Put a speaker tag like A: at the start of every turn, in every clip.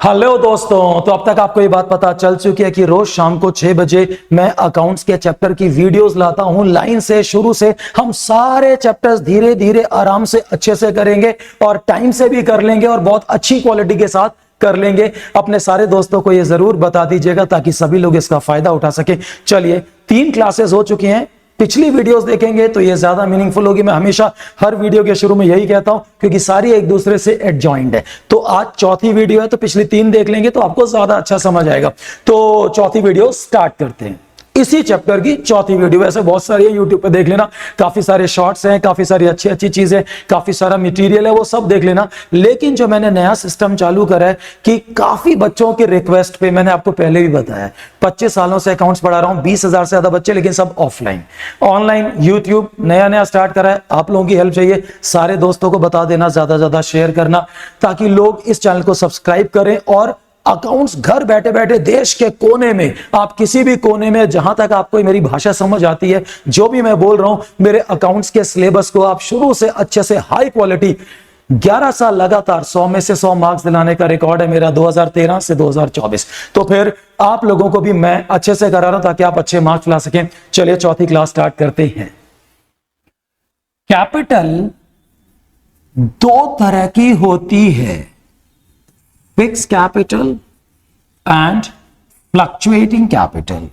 A: Hello दोस्तों, तो अब तक आपको ये बात पता चल चुकी है कि रोज शाम को 6 बजे मैं अकाउंट्स के चैप्टर की वीडियोस लाता हूं लाइन से। शुरू से हम सारे चैप्टर्स धीरे धीरे आराम से अच्छे से करेंगे और टाइम से भी कर लेंगे और बहुत अच्छी क्वालिटी के साथ कर लेंगे। अपने सारे दोस्तों को ये जरूर बता दीजिएगा ताकि सभी लोग इसका फायदा उठा सके। चलिए, 3 क्लासेस हो चुकी हैं। पिछली वीडियोस देखेंगे तो ये ज्यादा मीनिंगफुल होगी। मैं हमेशा हर वीडियो के शुरू में यही कहता हूं क्योंकि सारी एक दूसरे से एडजॉइंड है। तो आज चौथी वीडियो है तो पिछली 3 देख लेंगे तो आपको ज्यादा अच्छा समझ आएगा। तो चौथी वीडियो स्टार्ट करते हैं। इसी चैप्टर की चौथी वीडियो, ऐसे बहुत सारी है, यूट्यूब पे देख लेना। काफी सारे शॉर्ट्स हैं, काफी सारी अच्छी अच्छी चीजें, काफी सारा मटेरियल है, वो सब देख लेना। लेकिन जो मैंने नया सिस्टम चालू करा है कि काफी बच्चों की रिक्वेस्ट पे, मैंने आपको पहले भी बताया, 25 सालों से अकाउंट्स पढ़ा रहा हूं, 20,000 से ज्यादा बच्चे, लेकिन सब ऑफलाइन। ऑनलाइन यूट्यूब नया नया स्टार्ट करा है। आप लोगों की हेल्प चाहिए, सारे दोस्तों को बता देना, ज्यादा ज्यादा शेयर करना ताकि लोग इस चैनल को सब्सक्राइब करें और अकाउंट्स घर बैठे बैठे देश के कोने में, आप किसी भी कोने में, जहां तक आपको मेरी भाषा समझ आती है, जो भी मैं बोल रहा हूं, मेरे अकाउंट्स के सिलेबस को आप शुरू से अच्छे से हाई क्वालिटी 11 साल लगातार 100 में से 100 मार्क्स दिलाने का रिकॉर्ड है मेरा 2013 से 2024। तो फिर आप लोगों को भी मैं अच्छे से करा रहा हूं ताकि आप अच्छे मार्क्स ला सकें। चलिए चौथी क्लास स्टार्ट करते हैं। कैपिटल 2 तरह की होती है, fix capital and fluctuating capital.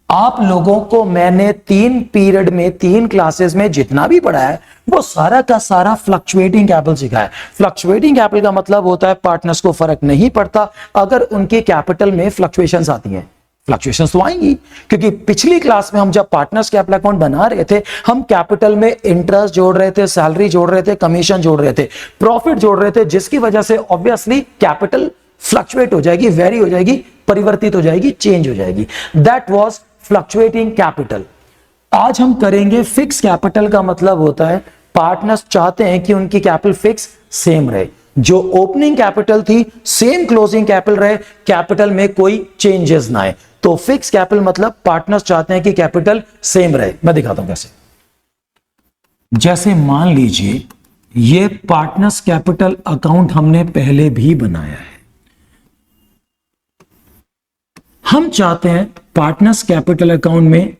A: आप लोगों को मैंने 3 पीरियड में, 3 क्लासेस में जितना भी पढ़ा है वो सारा का सारा फ्लक्चुएटिंग कैपिटल सिखाया है। फ्लक्चुएटिंग कैपिटल का मतलब होता है पार्टनर्स को फर्क नहीं पड़ता अगर उनके कैपिटल में फ्लक्चुएशंस आती हैं। फ्लक्चुएशंस तो आएंगी क्योंकि पिछली क्लास में हम जब पार्टनर्स कैपिटल अकाउंट बना रहे थे, हम कैपिटल में इंटरेस्ट जोड़ रहे थे, सैलरी जोड़ रहे थे, कमीशन जोड़ रहे थे, प्रॉफिट जोड़ रहे थे, जिसकी वजह से ऑब्वियसली कैपिटल फ्लक्चुएट हो जाएगी, वेरी हो जाएगी, परिवर्तित हो जाएगी, चेंज हो जाएगी। That was fluctuating capital. आज हम करेंगे फिक्स कैपिटल। का मतलब होता है पार्टनर्स चाहते हैं कि उनकी कैपिटल फिक्स सेम रहे, जो ओपनिंग कैपिटल थी सेम क्लोजिंग कैपिटल रहे, कैपिटल में कोई चेंजेस ना आए। तो फिक्स कैपिटल मतलब पार्टनर्स चाहते हैं कि कैपिटल सेम रहे। मैं दिखाता हूं कैसे। जैसे मान लीजिए ये पार्टनर्स कैपिटल अकाउंट हमने पहले भी बनाया है। हम चाहते हैं पार्टनर्स कैपिटल अकाउंट में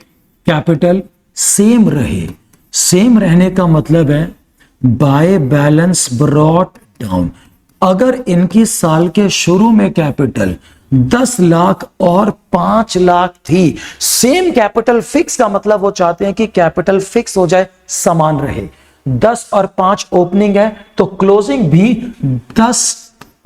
A: कैपिटल सेम रहे। सेम रहने का मतलब है बाय बैलेंस ब्रॉट डाउन। अगर इनकी साल के शुरू में कैपिटल 10 लाख और 5 लाख थी, सेम कैपिटल फिक्स का मतलब वो चाहते हैं कि कैपिटल फिक्स हो जाए, समान रहे। 10 और 5 ओपनिंग है तो क्लोजिंग भी 10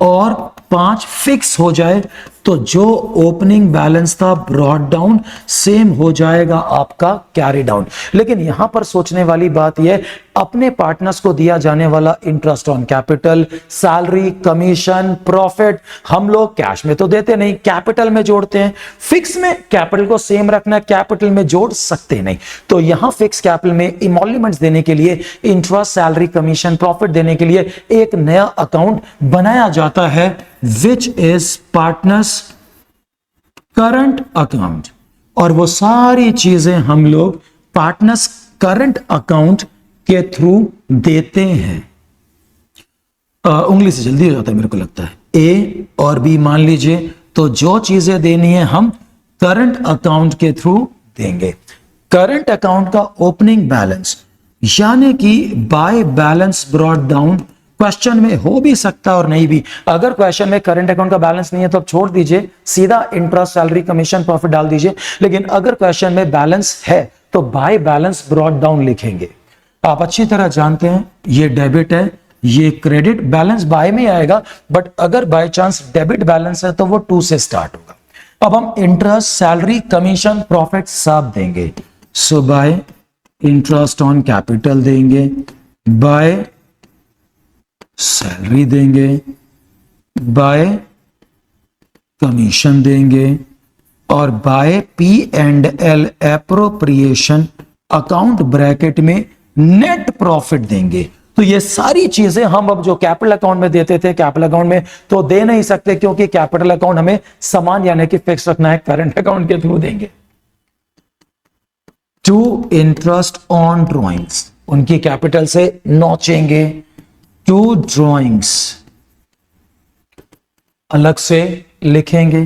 A: और 5 फिक्स हो जाए, तो जो ओपनिंग बैलेंस था ब्रॉट डाउन सेम हो जाएगा आपका कैरी डाउन। लेकिन यहां पर सोचने वाली बात यह, अपने पार्टनर्स को दिया जाने वाला interest on capital, salary, commission, profit हम लोग कैश में तो देते नहीं, कैपिटल में जोड़ते हैं। फिक्स में कैपिटल को सेम रखना, कैपिटल में जोड़ सकते नहीं। तो यहां फिक्स कैपिटल में इमोल्यूमेंट्स देने के लिए, इंटरेस्ट, सैलरी, कमीशन, प्रॉफिट देने के लिए एक नया अकाउंट बनाया जाता है which is partners current account. और वो सारी चीजें हम लोग पार्टनर्स करंट अकाउंट के थ्रू देते हैं। उंगली से जल्दी हो जाता है मेरे को लगता है। ए और बी मान लीजिए, तो जो चीजें देनी है हम करंट अकाउंट के थ्रू देंगे। करंट अकाउंट का ओपनिंग बैलेंस यानी कि by balance brought down question में हो भी सकता है और नहीं भी। अगर क्वेश्चन में करंट अकाउंट का बैलेंस नहीं है तो आप छोड़ दीजिए, सीधा इंटरेस्ट, सैलरी, कमीशन, प्रॉफिट डाल दीजिए। लेकिन अगर क्वेश्चन में बैलेंस है तो बाय बैलेंस ब्रॉट डाउन लिखेंगे। आप अच्छी तरह जानते हैं ये डेबिट है, ये क्रेडिट। बैलेंस बाय में आएगा, बट अगर बाय चांस डेबिट बैलेंस है तो वो 2 से स्टार्ट होगा। अब हम इंटरेस्ट, सैलरी, कमीशन, प्रॉफिट सब देंगे। So by interest on capital देंगे, बाय सैलरी देंगे, बाय कमीशन देंगे और by P&L appropriation account bracket में नेट प्रॉफिट देंगे। तो ये सारी चीजें हम अब जो कैपिटल अकाउंट में देते थे, कैपिटल अकाउंट में तो दे नहीं सकते क्योंकि कैपिटल अकाउंट हमें समान यानी कि फिक्स रखना है, करंट अकाउंट के थ्रू देंगे। टू इंटरेस्ट ऑन ड्रॉइंग्स, उनकी कैपिटल से नोचेंगे। 2 ड्रॉइंग्स अलग से लिखेंगे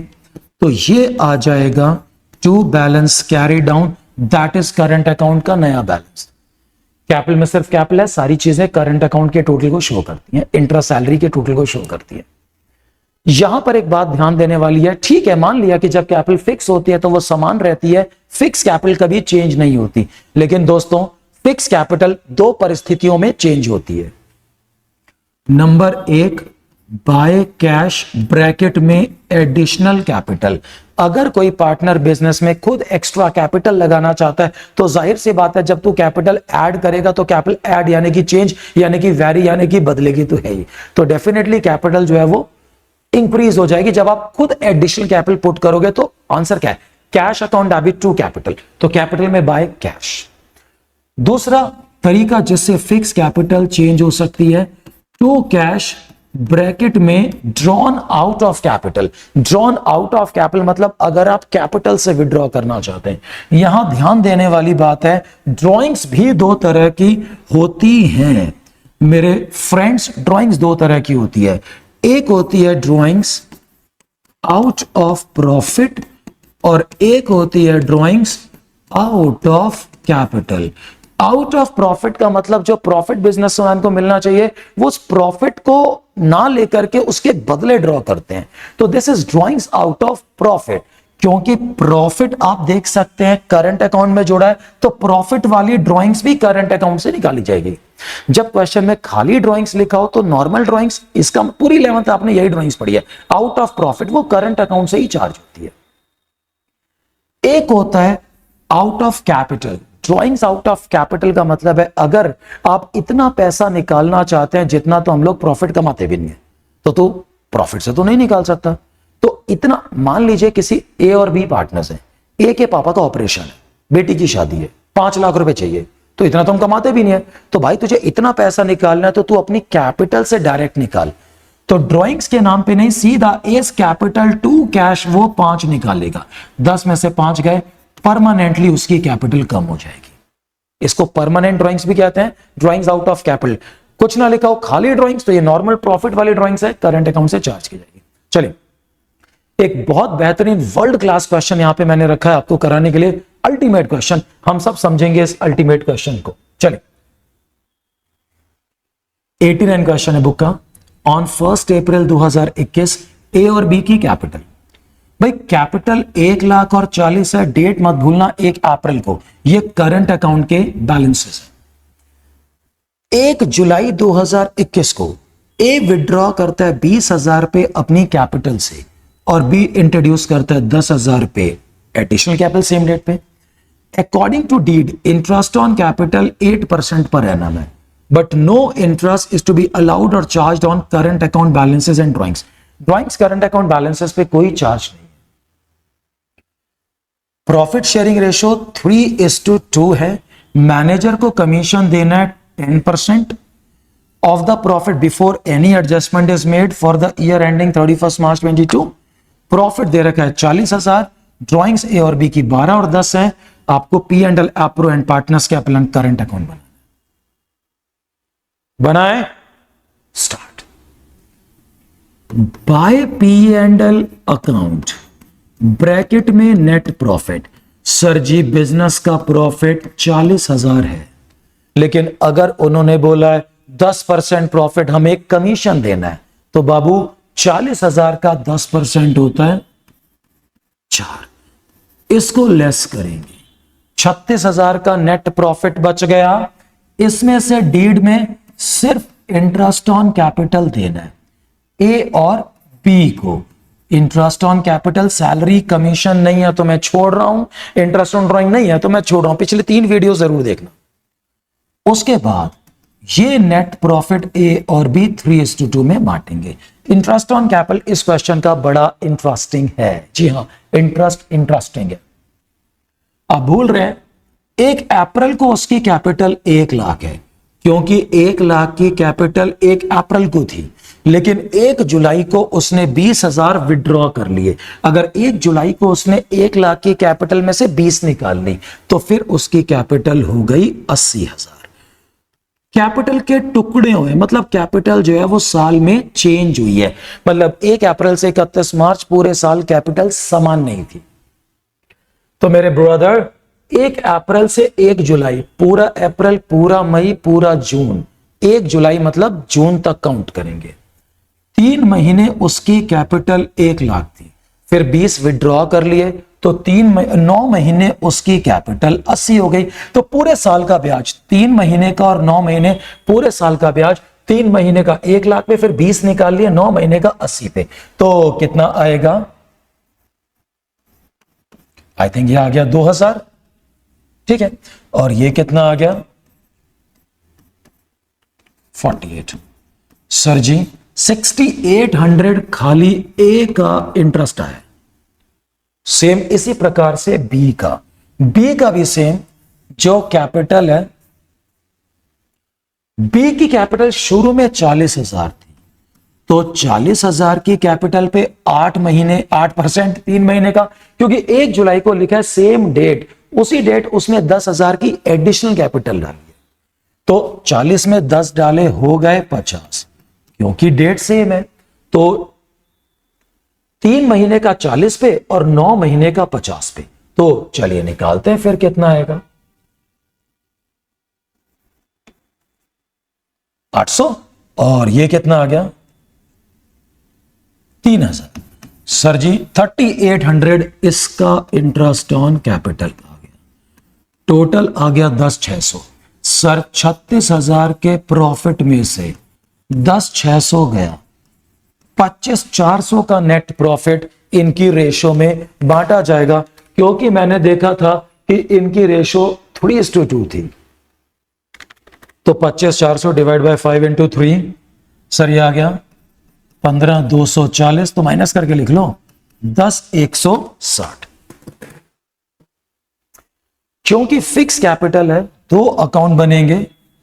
A: तो ये आ जाएगा to balance carry down, that is current account का नया बैलेंस। कैपिटल में सिर्फ कैपिटल है, सारी चीजें करंट अकाउंट के टोटल को शो करती हैं, इंट्रा सैलरी के टोटल को शो करती है। यहां पर एक बात ध्यान देने वाली है, ठीक है मान लिया कि जब कैपिटल फिक्स होती है तो वो समान रहती है, फिक्स कैपिटल कभी चेंज नहीं होती, लेकिन दोस्तों फिक्स कैपिटल दो परिस्थितियों में चेंज होती है। नंबर एक, बाय कैश ब्रैकेट में एडिशनल कैपिटल। अगर कोई पार्टनर बिजनेस में खुद एक्स्ट्रा कैपिटल लगाना चाहता है तो जाहिर सी बात है जब तू कैपिटल ऐड करेगा तो कैपिटल ऐड यानी कि चेंज यानी कि वैरी यानी कि बदलेगी तो है ही, तो डेफिनेटली कैपिटल जो है वो इंक्रीज हो जाएगी जब आप खुद एडिशनल कैपिटल पुट करोगे। तो आंसर क्या है, cash account debit to capital, तो कैपिटल में बाय कैश। दूसरा तरीका जिससे फिक्स कैपिटल चेंज हो सकती है, टू कैश ब्रैकेट में drawn out of capital. Drawn out of capital मतलब अगर आप कैपिटल से विड्रॉ करना चाहते हैं। यहां ध्यान देने वाली बात है, ड्रॉइंग्स भी दो तरह की होती हैं मेरे फ्रेंड्स, ड्रॉइंग्स दो तरह की होती है। एक होती है ड्रॉइंग्स आउट ऑफ प्रॉफिट और एक होती है drawings out of capital. Out of profit का मतलब जो प्रॉफिट बिजनेसमैन को मिलना चाहिए वो उस प्रॉफिट को ना लेकर के उसके बदले ड्रॉ करते हैं, तो this is drawings out of profit. क्योंकि प्रॉफिट आप देख सकते हैं करंट अकाउंट में जोड़ा है तो प्रॉफिट वाली ड्रॉइंग्स भी करंट अकाउंट से निकाली जाएगी। जब क्वेश्चन में खाली ड्रॉइंग्स लिखा हो तो नॉर्मल ड्रॉइंग्स, इसका पूरी 11th आपने यही ड्रॉइंग्स पढ़ी है, आउट ऑफ प्रॉफिट वो करंट अकाउंट से ही चार्ज होती है। एक होता है out of capital. Drawings out of capital का मतलब है अगर आप इतना पैसा निकालना चाहते हैं जितना तो हम लोग प्रॉफिट कमाते भी नहीं है, तो तू प्रॉफिट से तो नहीं निकाल सकता। तो इतना मान लीजिए किसी ए और बी पार्टनर्स हैं, ए के पापा का ऑपरेशन है, बेटी की शादी है, 5 लाख रुपए चाहिए, तो इतना तो हम कमाते भी नहीं है, तो भाई तुझे इतना पैसा निकालना है तो तू अपनी कैपिटल से डायरेक्ट निकाल। तो ड्रॉइंग्स के नाम पे नहीं, सीधा एस कैपिटल टू कैश वो 5 निकालेगा, 10 में से 5 गए, परमानेंटली उसकी कैपिटल कम हो जाएगी। इसको परमानेंट ड्रॉइंग्स भी कहते हैं, ड्रॉइंग्स आउट ऑफ कैपिटल। कुछ ना लिखा हो खाली ड्रॉइंग्स तो ये नॉर्मल प्रॉफिट वाली ड्रॉइंग्स है, करंट अकाउंट से चार्ज की जाएगी। चलिए एक बहुत बेहतरीन वर्ल्ड क्लास क्वेश्चन यहां पे मैंने रखा है आपको कराने के लिए, अल्टीमेट क्वेश्चन, हम सब समझेंगे इस अल्टीमेट क्वेश्चन को। चलिए 89 क्वेश्चन है बुक का। ऑन 1 अप्रैल 2021 ए और बी की कैपिटल। भाई कैपिटल 1 लाख और 40 है, डेट मत भूलना 1 अप्रैल को, ये करंट अकाउंट के बैलेंसेस है। 1 जुलाई 2021 को ए विड्रॉ करता है 20,000 रुपए अपनी कैपिटल से और बी इंट्रोड्यूस करता है 10,000 रुपए एडिशनल कैपिटल सेम डेट पे। According to deed interest on capital 8% per annum है, but no interest is to be allowed और charge on current account balances and drawings. Drawings current account balances पे कोई charge नहीं। Profit sharing ratio 3:2 है। Manager को commission देना है 10% of the profit before any adjustment is made for the year ending 31 March 2022। Profit दे रखा है 40,000। ड्रॉइंग्स ए और बी की 12 और 10 है। आपको P and L appro and partners के अपलन करंट अकाउंट बनाए। Start. By P and L account bracket में नेट प्रॉफिट। सर जी बिजनेस का प्रॉफिट 40,000 है, लेकिन अगर उन्होंने बोला है 10% प्रॉफिट हमें कमीशन देना है, तो बाबू 40,000 का 10% होता है 4। इसको लेस करेंगे, 36,000 का नेट प्रॉफिट बच गया। इसमें से डीड में सिर्फ इंटरेस्ट ऑन कैपिटल देना है ए और बी को। Interest on capital salary commission नहीं है तो मैं छोड़ रहा हूं, इंटरेस्ट ऑन ड्रॉइंग नहीं है तो मैं छोड़ रहा हूं। पिछले 3 वीडियो जरूर देखना। उसके बाद ये नेट प्रॉफिट ए और बी 3:2 में बांटेंगे। इंटरेस्ट ऑन कैपिटल इस क्वेश्चन का बड़ा इंटरेस्टिंग है। जी हां, इंटरेस्टिंग है। आप भूल रहे हैं 1 अप्रैल को उसकी कैपिटल 1 लाख है, क्योंकि 1 लाख की कैपिटल 1 अप्रैल को थी, लेकिन 1 जुलाई को उसने 20,000 विड्रॉ कर लिए। अगर 1 जुलाई को उसने 1 लाख की कैपिटल में से 20 निकाल ली तो फिर उसकी कैपिटल हो गई 80,000। कैपिटल के टुकड़े हुए, मतलब कैपिटल जो है वो साल में चेंज हुई है। मतलब 1 अप्रैल से 31 मार्च पूरे साल कैपिटल समान नहीं थी। तो मेरे ब्रदर 1 अप्रैल से 1 जुलाई, पूरा अप्रैल, पूरा मई, पूरा जून, 1 जुलाई मतलब जून तक काउंट करेंगे। 3 महीने उसकी कैपिटल 1 लाख थी, फिर 20 विड्रॉ कर लिए तो 9 महीने उसकी कैपिटल 80 हो गई। तो पूरे साल का ब्याज 3 महीने का और 9 महीने पूरे साल का ब्याज 3 महीने का 1 लाख पे, फिर 20 निकाल लिए 9 महीने का 80 पे। तो कितना आएगा? आई थिंक ये आ गया 2000, ठीक है। और ये कितना आ गया? 48। सर जी 6800 खाली ए का इंटरेस्ट आया। सेम इसी प्रकार से बी का भी सेम, जो कैपिटल है, बी की कैपिटल शुरू में 40,000 थी, तो 40,000 की कैपिटल पे 8% 3 महीने का, क्योंकि 1 जुलाई को लिखा है सेम डेट, उसी डेट उसने 10,000 की एडिशनल कैपिटल डाली है। तो 40 में 10 डाले हो गए 50, क्योंकि डेट सेम है। तो 3 महीने का 40 पे और 9 महीने का 50 पे। तो चलिए निकालते हैं फिर कितना आएगा। 800 और ये कितना आ गया? 3000। सर जी 3800 इसका इंटरेस्ट ऑन कैपिटल आ गया, टोटल आ गया 10,600। सर 36,000 के प्रॉफिट में से 10,600 गया, 25,400 का नेट प्रॉफिट इनकी रेशो में बांटा जाएगा, क्योंकि मैंने देखा था कि इनकी रेशो 3:2 थी। तो 25,400 डिवाइड बाय 5 इंटू 3, सर ये आ गया 15,240। तो माइनस करके लिख लो 10,160। क्योंकि फिक्स कैपिटल है, 2 अकाउंट बनेंगे,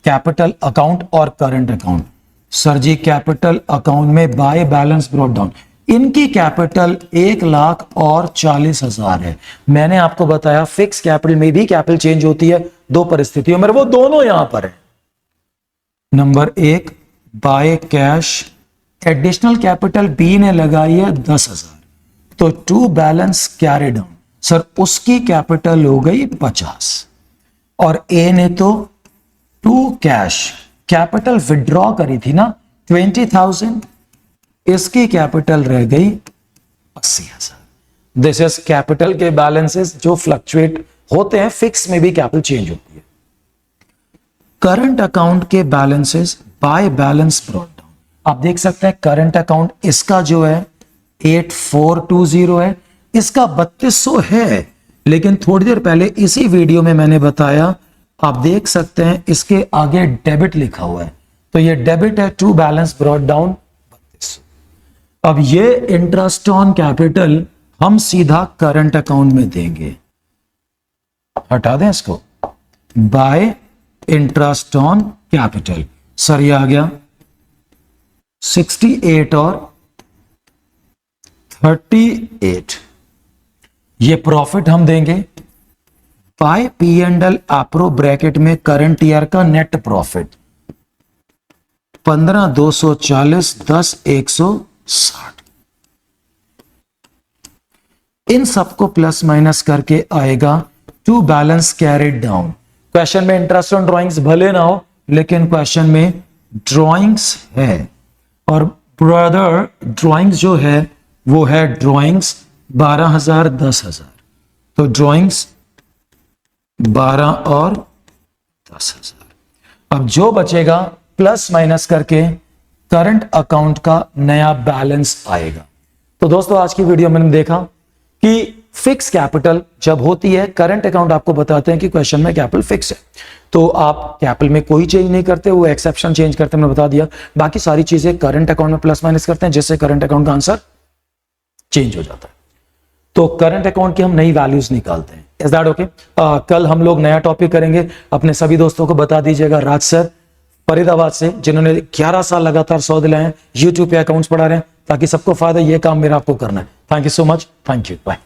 A: कैपिटल अकाउंट और current account. Sir G capital account में बाय बैलेंस ब्रॉट डाउन, इनकी कैपिटल 1 लाख और 40,000 है। मैंने आपको बताया फिक्स कैपिटल में भी कैपिटल चेंज होती है 2 परिस्थितियों में, वो दोनों यहां पर है। Number 1 by cash, additional capital B ने लगाई है 10,000, तो to balance carry down, sir उसकी कैपिटल हो गई 50, और ए ने तो टू कैश कैपिटल विड्रॉ करी थी ना 20,000, इसकी कैपिटल रह गई 80,000। दिस इज कैपिटल के बैलेंसेस जो फ्लक्चुएट होते हैं, फिक्स में भी कैपिटल चेंज होती है। करंट अकाउंट के balances by balance brought down, आप देख सकते हैं करंट अकाउंट इसका जो है 8420 है, इसका 3200 है, लेकिन थोड़ी देर पहले इसी वीडियो में मैंने बताया, आप देख सकते हैं इसके आगे डेबिट लिखा हुआ है, तो ये डेबिट है, टू बैलेंस ब्रॉट डाउन 3200। अब ये इंटरेस्ट ऑन कैपिटल हम सीधा करंट अकाउंट में देंगे, हटा दें इसको, bye interest on capital. Sir ये आ गया 68 और 38, ये प्रॉफिट हम देंगे बाय P&L एप्रो ब्रैकेट में करंट ईयर का नेट प्रॉफिट 15,240 10,160। इन सबको प्लस माइनस करके आएगा to balance carried down. Question में इंटरेस्ट ऑन ड्राइंग्स भले ना हो, लेकिन क्वेश्चन में ड्राइंग्स है, और ब्रदर ड्राइंग्स जो है वो है ड्राइंग्स 12,000 10,000, तो ड्राइंग्स 12 और 10,000। अब जो बचेगा प्लस माइनस करके करंट अकाउंट का नया बैलेंस आएगा। तो दोस्तों आज की वीडियो में देखा कि फिक्स कैपिटल जब होती है, करंट अकाउंट आपको बताते हैं कि क्वेश्चन में कैपिटल फिक्स है, तो आप कैपिटल में कोई चेंज नहीं करते, वो एक्सेप्शन चेंज करते हैं, मैंने बता दिया। बाकी सारी चीजें करंट अकाउंट में प्लस माइनस करते हैं, जिससे करंट अकाउंट का आंसर चेंज हो जाता है। तो करंट अकाउंट की हम नई वैल्यूज निकालते हैं। Is that okay? कल हम लोग नया टॉपिक करेंगे। अपने सभी दोस्तों को बता दीजिएगा, राज सर फरीदाबाद से, जिन्होंने 11 साल लगातार 100 दिलाए हैं, यूट्यूब पे अकाउंट्स पढ़ा रहे हैं, ताकि सबको फायदा, ये काम मेरा आपको करना है। Thank you so much, thank you, bye.